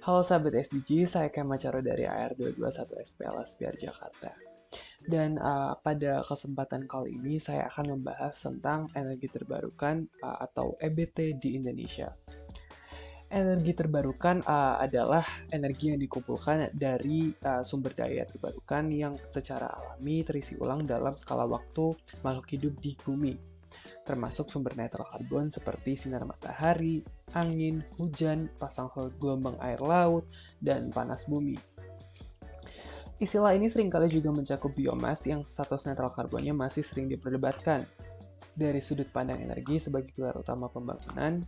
Halo sahabat SDG, saya Kemacaro dari AR221 SPLS Biar Jakarta. Dan pada kesempatan kali ini saya akan membahas tentang energi terbarukan atau EBT di Indonesia. Energi terbarukan adalah energi yang dikumpulkan dari sumber daya terbarukan yang secara alami terisi ulang dalam skala waktu makhluk hidup di bumi, termasuk sumber netral karbon seperti sinar matahari, angin, hujan, pasang gelombang air laut, dan panas bumi. Istilah ini seringkali juga mencakup biomas yang status netral karbonnya masih sering diperdebatkan. Dari sudut pandang energi sebagai pilar utama pembangunan,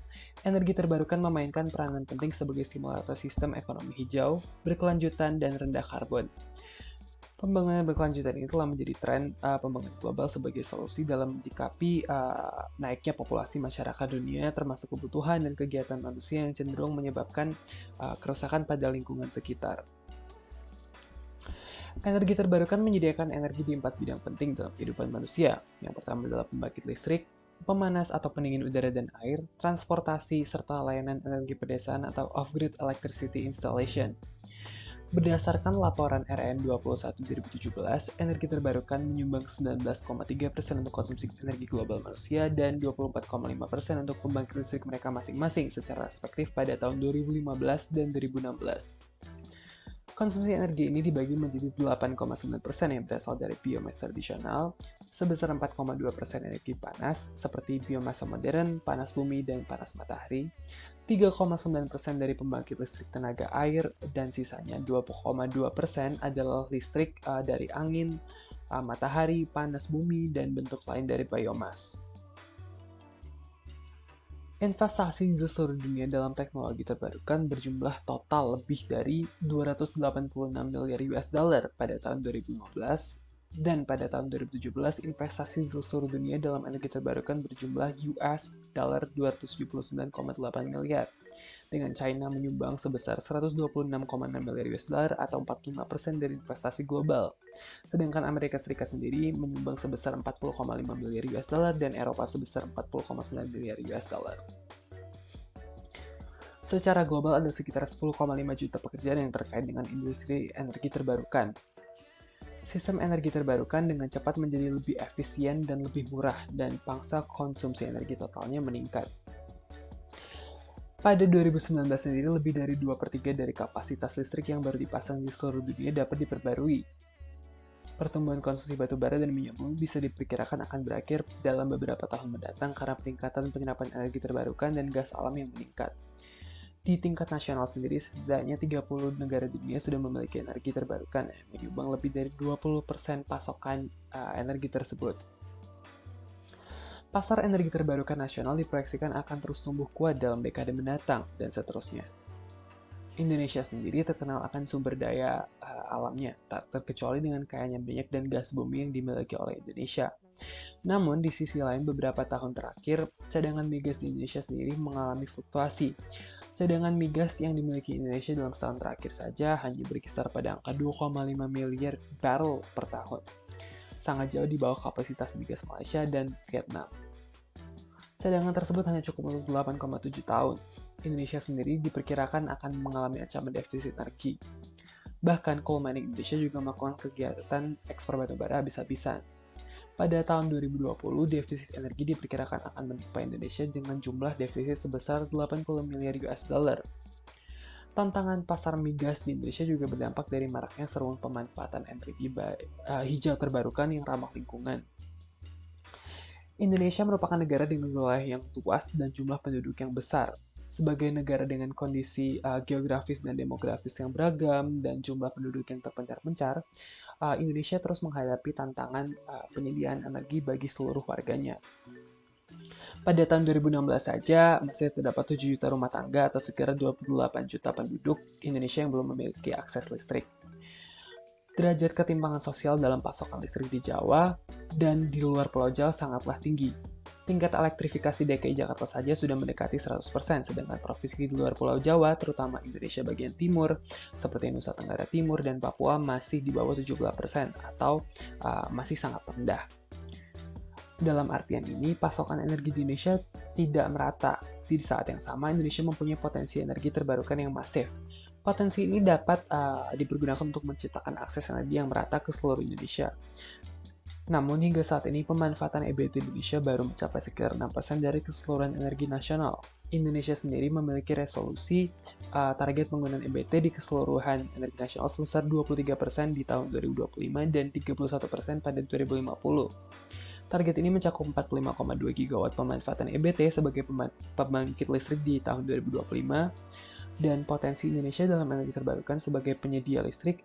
energi terbarukan memainkan peranan penting sebagai simulator sistem ekonomi hijau, berkelanjutan, dan rendah karbon. Pembangunan berkelanjutan ini telah menjadi tren pembangunan global sebagai solusi dalam menyikapi naiknya populasi masyarakat dunia, termasuk kebutuhan dan kegiatan manusia yang cenderung menyebabkan kerusakan pada lingkungan sekitar. Energi terbarukan menyediakan energi di 4 bidang penting dalam kehidupan manusia. Yang pertama adalah pembangkit listrik, pemanas atau pendingin udara dan air, transportasi, serta layanan energi pedesaan atau off-grid electricity installation. Berdasarkan laporan RN 21 2017, energi terbarukan menyumbang 19,3% untuk konsumsi energi global manusia dan 24,5% untuk pembangkit listrik mereka masing-masing secara respektif pada tahun 2015 dan 2016. Konsumsi energi ini dibagi menjadi 8,9% yang berasal dari biomas tradisional, sebesar 4,2% energi panas seperti biomasa modern, panas bumi, dan panas matahari, 3,9% dari pembangkit listrik tenaga air, dan sisanya 2,2% adalah listrik dari angin, matahari, panas bumi, dan bentuk lain dari biomas. Investasi di seluruh dunia dalam teknologi terbarukan berjumlah total lebih dari 286 miliar US dollar pada tahun 2015, dan pada tahun 2017 investasi di seluruh dunia dalam energi terbarukan berjumlah US dollar 279,8 miliar, dengan China menyumbang sebesar 126,6 miliar US dollar atau 45% dari investasi global. Sedangkan Amerika Serikat sendiri menyumbang sebesar 40,5 miliar US dollar dan Eropa sebesar 40,9 miliar US dollar. Secara global ada sekitar 10,5 juta pekerjaan yang terkait dengan industri energi terbarukan. Sistem energi terbarukan dengan cepat menjadi lebih efisien dan lebih murah, dan pangsa konsumsi energi totalnya meningkat. Pada 2019 sendiri, lebih dari 2/3 dari kapasitas listrik yang baru dipasang di seluruh dunia dapat diperbarui. Pertumbuhan konsumsi batu bara dan minyak bumi bisa diperkirakan akan berakhir dalam beberapa tahun mendatang karena peningkatan penyerapan energi terbarukan dan gas alam yang meningkat. Di tingkat nasional sendiri, setidaknya 30 negara dunia sudah memiliki energi terbarukan, menyumbang lebih dari 20% pasokan energi tersebut. Pasar energi terbarukan nasional diproyeksikan akan terus tumbuh kuat dalam dekade mendatang, dan seterusnya. Indonesia sendiri terkenal akan sumber daya alamnya, tak terkecuali dengan kayanya minyak dan gas bumi yang dimiliki oleh Indonesia. Namun, di sisi lain beberapa tahun terakhir, cadangan migas di Indonesia sendiri mengalami fluktuasi. Cadangan migas yang dimiliki Indonesia dalam setahun terakhir saja hanya berkisar pada angka 2,5 miliar barrel per tahun. Sangat jauh di bawah kapasitas migas Malaysia dan Vietnam. Cadangan tersebut hanya cukup untuk 8,7 tahun. Indonesia sendiri diperkirakan akan mengalami ancaman defisit energi. Bahkan coal mining Indonesia juga melakukan kegiatan ekspor batubara habis-habisan. Pada tahun 2020, defisit energi diperkirakan akan menimpa Indonesia dengan jumlah defisit sebesar 80 miliar US dollar. Tantangan pasar migas di Indonesia juga berdampak dari maraknya seruan pemanfaatan energi hijau terbarukan yang ramah lingkungan. Indonesia merupakan negara dengan wilayah yang luas dan jumlah penduduk yang besar. Sebagai negara dengan kondisi geografis dan demografis yang beragam dan jumlah penduduk yang terpencar-pencar, Indonesia terus menghadapi tantangan penyediaan energi bagi seluruh warganya. Pada tahun 2016 saja, masih terdapat 7 juta rumah tangga atau sekitar 28 juta penduduk Indonesia yang belum memiliki akses listrik. Derajat ketimpangan sosial dalam pasokan listrik di Jawa dan di luar Pulau Jawa sangatlah tinggi. Tingkat elektrifikasi DKI Jakarta saja sudah mendekati 100%, sedangkan provinsi di luar Pulau Jawa, terutama Indonesia bagian timur, seperti Nusa Tenggara Timur dan Papua, masih di bawah 17% atau masih sangat rendah. Dalam artian ini, pasokan energi di Indonesia tidak merata. Di saat yang sama, Indonesia mempunyai potensi energi terbarukan yang masif. Potensi ini dapat dipergunakan untuk menciptakan akses energi yang merata ke seluruh Indonesia. Namun hingga saat ini pemanfaatan EBT Indonesia baru mencapai sekitar 6% dari keseluruhan energi nasional. Indonesia sendiri memiliki resolusi target penggunaan EBT di keseluruhan energi nasional sebesar 23% di tahun 2025 dan 31% pada 2050. Target ini mencakup 45,2 gigawatt pemanfaatan EBT sebagai pembangkit listrik di tahun 2025 dan potensi Indonesia dalam energi terbarukan sebagai penyedia listrik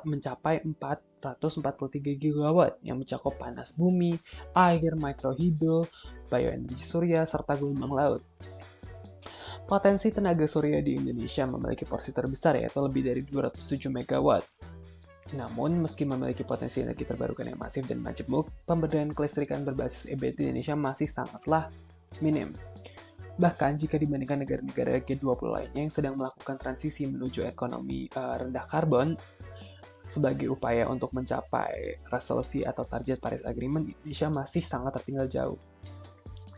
mencapai 443 gigawatt yang mencakup panas bumi, air, mikrohidro, bioenergi surya, serta gelombang laut. Potensi tenaga surya di Indonesia memiliki porsi terbesar yaitu lebih dari 207 megawatt. Namun, meski memiliki potensi energi terbarukan yang masif dan majemuk, pemberdayaan kelistrikan berbasis EBT di Indonesia masih sangatlah minim. Bahkan jika dibandingkan negara-negara G20 lainnya yang sedang melakukan transisi menuju ekonomi rendah karbon, sebagai upaya untuk mencapai resolusi atau target Paris Agreement, Indonesia masih sangat tertinggal jauh.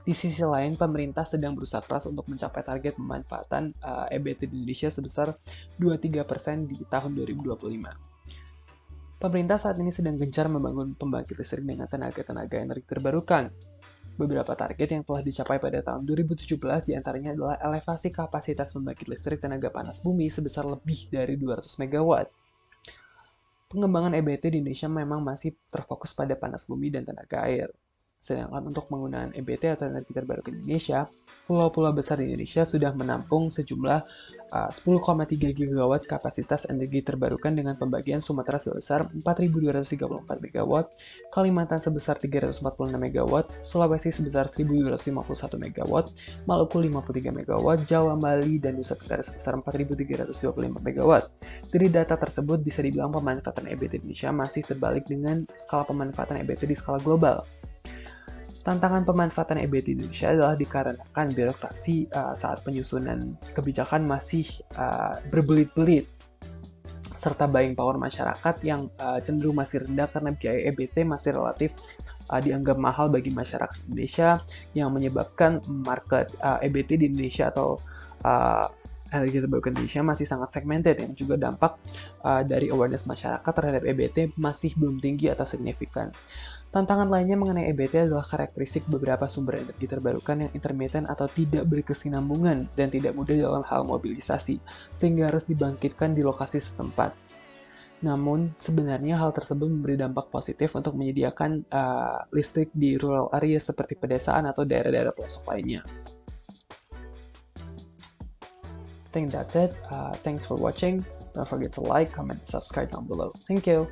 Di sisi lain, pemerintah sedang berusaha keras untuk mencapai target pemanfaatan EBT di Indonesia sebesar 23% di tahun 2025. Pemerintah saat ini sedang gencar membangun pembangkit listrik dengan tenaga energi terbarukan. Beberapa target yang telah dicapai pada tahun 2017 diantaranya adalah elevasi kapasitas pembangkit listrik tenaga panas bumi sebesar lebih dari 200 MW. Pengembangan EBT di Indonesia memang masih terfokus pada panas bumi dan tenaga air. Sedangkan untuk penggunaan EBT atau energi terbarukan Indonesia, pulau-pulau besar di Indonesia sudah menampung sejumlah 10,3 gigawatt kapasitas energi terbarukan dengan pembagian Sumatera sebesar 4.234 MW, Kalimantan sebesar 346 MW, Sulawesi sebesar 1.251 MW, Maluku 53 MW, Jawa, Bali, dan Nusa Tenggara sebesar 4.325 MW. Dari data tersebut bisa dibilang pemanfaatan EBT Indonesia masih terbalik dengan skala pemanfaatan EBT di skala global. Tantangan pemanfaatan EBT di Indonesia adalah dikarenakan birokrasi saat penyusunan kebijakan masih berbelit-belit, serta buying power masyarakat yang cenderung masih rendah karena biaya EBT masih relatif dianggap mahal bagi masyarakat Indonesia, yang menyebabkan market EBT di Indonesia atau energi terbarukan Indonesia masih sangat segmented, yang juga dampak dari awareness masyarakat terhadap EBT masih belum tinggi atau signifikan. Tantangan lainnya mengenai EBT adalah karakteristik beberapa sumber energi terbarukan yang intermittent atau tidak berkesinambungan dan tidak mudah dalam hal mobilisasi, sehingga harus dibangkitkan di lokasi setempat. Namun, sebenarnya hal tersebut memberi dampak positif untuk menyediakan listrik di rural area seperti pedesaan atau daerah-daerah pelosok lainnya. I think that's it. Thanks for watching. Don't forget to like, comment, and subscribe down below. Thank you.